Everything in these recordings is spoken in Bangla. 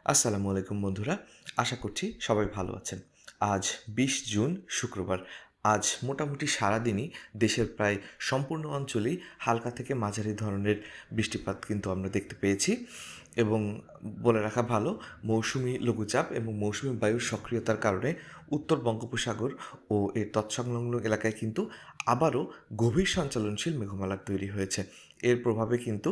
আসসালামু আলাইকুম বন্ধুরা, আশা করছি সবাই ভালো আছেন। আজ ২০ জুন শুক্রবার। আজ মোটামুটি সারাদিনই দেশের প্রায় সম্পূর্ণ অঞ্চলেই হালকা থেকে মাঝারি ধরনের বৃষ্টিপাত কিন্তু আমরা দেখতে পেয়েছি এবং বলে রাখা ভালো, মৌসুমি লঘুচাপ এবং মৌসুমি বায়ুর সক্রিয়তার কারণে উত্তর বঙ্গোপসাগর ও এর তৎসংলগ্ন এলাকায় কিন্তু আবারও গভীর সঞ্চালনশীল মেঘমালা তৈরি হয়েছে। এর প্রভাবে কিন্তু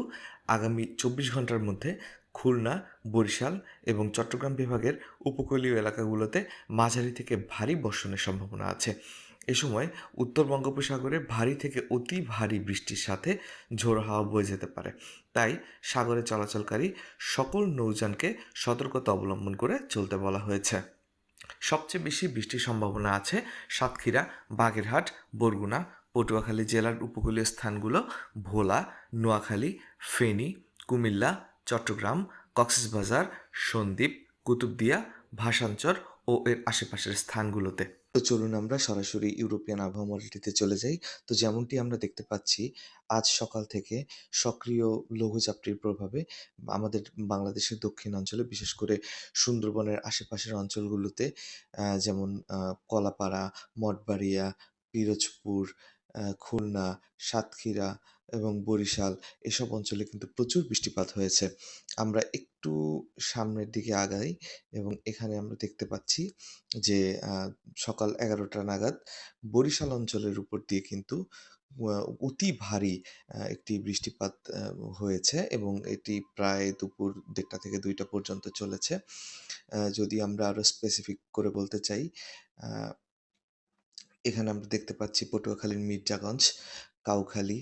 আগামী ২৪ ঘন্টার মধ্যে খুলনা, বরিশাল এবং চট্টগ্রাম বিভাগের উপকূলীয় এলাকাগুলোতে মাঝারি থেকে ভারী বর্ষণের সম্ভাবনা আছে। এ সময় উত্তর বঙ্গোপসাগরে ভারী থেকে অতি ভারী বৃষ্টির সাথে ঝোড়ো হাওয়া বয়ে যেতে পারে। তাই সাগরে চলাচলকারী সকল নৌযানকে সতর্কতা অবলম্বন করে চলতে বলা হয়েছে। সবচেয়ে বেশি বৃষ্টির সম্ভাবনা আছে সাতক্ষীরা, বাগেরহাট, বরগুনা, পটুয়াখালী জেলার উপকূলীয় স্থানগুলো, ভোলা, নোয়াখালী, ফেনী, কুমিল্লা, চট্টগ্রাম, কক্সবাজার, সন্দ্বীপ, কুতুবদিয়া, ভাসানচর ও এর আশেপাশের স্থানগুলোতে। তো চলুন আমরা সরাসরি ইউরোপিয়ান আবহাওয়া মডেলটিতে চলে যাই। তো যেমনটি আমরা দেখতে পাচ্ছি, আজ সকাল থেকে সক্রিয় লঘুচাপটির প্রভাবে আমাদের বাংলাদেশের দক্ষিণাঞ্চলে, বিশেষ করে সুন্দরবনের আশেপাশের অঞ্চলগুলোতে যেমন কলাপাড়া, মঠবাড়িয়া, পিরোজপুর, খুলনা, সাতক্ষীরা এবং বরিশাল এসব অঞ্চলে কিন্তু প্রচুর বৃষ্টিপাত হয়েছে। আমরা একটু সামনের দিকে আগাই এবং এখানে আমরা দেখতে পাচ্ছি যে সকাল ১১টা নাগাদ বরিশাল অঞ্চলের উপর দিয়ে কিন্তু আ অতি ভারী একটি বৃষ্টিপাত হয়েছে এবং এটি প্রায় দুপুর ১:৩০ থেকে ২টা পর্যন্ত চলেছে। যদি আমরা আরো স্পেসিফিক করে বলতে চাই, আ এখানে আমরা দেখতে পাচ্ছি পটুয়াখালীর মির্জাগঞ্জ, কাউখালী,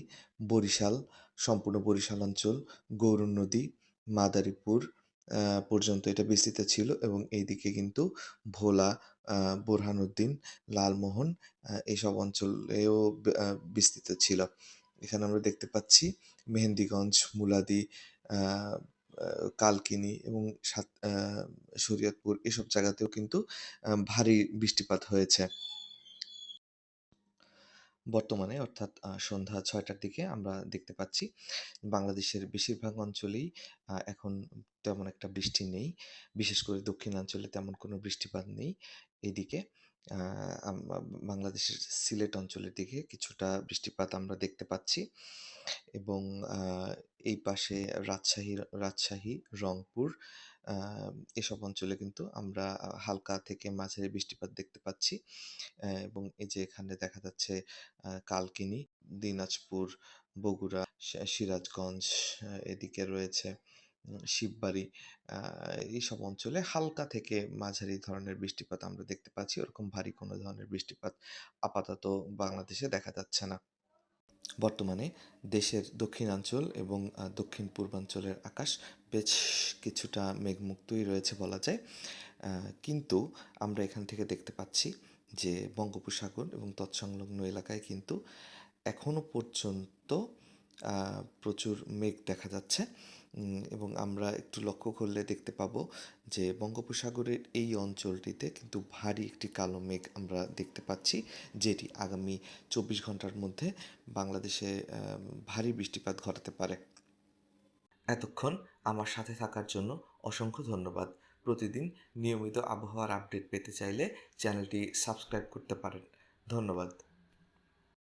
বরিশাল, সম্পূর্ণ বরিশাল অঞ্চল, গৌরন নদী, মাদারীপুর আ পর্যন্ত এটা বিস্তৃত ছিল এবং এইদিকে কিন্তু ভোলা, আ বোরহানউদ্দিন, লালমোহন এসব অঞ্চলেও আ বিস্তৃত ছিল। এখানে আমরা দেখতে পাচ্ছি মেহেন্দিগঞ্জ, মুলাদি, আ আ কালকিনি এবং শরীয়তপুর এসব জায়গাতেও কিন্তু ভারী বৃষ্টিপাত হয়েছে। বর্তমানে অর্থাৎ সন্ধ্যা ৬টার দিকে আমরা দেখতে পাচ্ছি বাংলাদেশের বেশিরভাগ অঞ্চলেই এখন তেমন একটা বৃষ্টি নেই। বিশেষ করে দক্ষিণাঞ্চলে তেমন কোনো বৃষ্টিপাত নেই। এদিকে আ আম আম বাংলাদেশের সিলেট অঞ্চলের দিকে কিছুটা বৃষ্টিপাত আমরা দেখতে পাচ্ছি এবং আ এই পাশে রাজশাহী, রংপুর আ এসব অঞ্চলে কিন্তু আমরা হালকা থেকে মাঝারি বৃষ্টিপাত দেখতে পাচ্ছি। এবং এই যে এখানে দেখা যাচ্ছে কালকিনি, দিনাজপুর, বগুড়া, সিরাজগঞ্জ, এদিকে রয়েছে শিববাড়ি। আ এইসব অঞ্চলে হালকা থেকে মাঝারি ধরনের বৃষ্টিপাত আমরা দেখতে পাচ্ছি। ওরকম ভারী কোনো ধরনের বৃষ্টিপাত আপাতত বাংলাদেশে দেখা যাচ্ছে না। বর্তমানে দেশের দক্ষিণাঞ্চল এবং দক্ষিণ পূর্বাঞ্চলের আকাশ বেশ কিছুটা মেঘমুক্তই রয়েছে বলা যায়। কিন্তু আমরা এখান থেকে দেখতে পাচ্ছি যে বঙ্গোপসাগর এবং তৎসংলগ্ন এলাকায় কিন্তু এখনো পর্যন্ত প্রচুর মেঘ দেখা যাচ্ছে এবং আমরা একটু লক্ষ্য করলে দেখতে পাবো যে বঙ্গোপসাগরের এই অঞ্চলটিতে কিন্তু ভারী একটি কালো মেঘ আমরা দেখতে পাচ্ছি, যেটি আগামী ২৪ ঘন্টার মধ্যে বাংলাদেশে ভারী বৃষ্টিপাত ঘটাতে পারে। এতক্ষণ আমার সাথে থাকার জন্য অসংখ্য ধন্যবাদ। প্রতিদিন নিয়মিত আবহাওয়ার আপডেট পেতে চাইলে চ্যানেলটি সাবস্ক্রাইব করতে পারেন। ধন্যবাদ।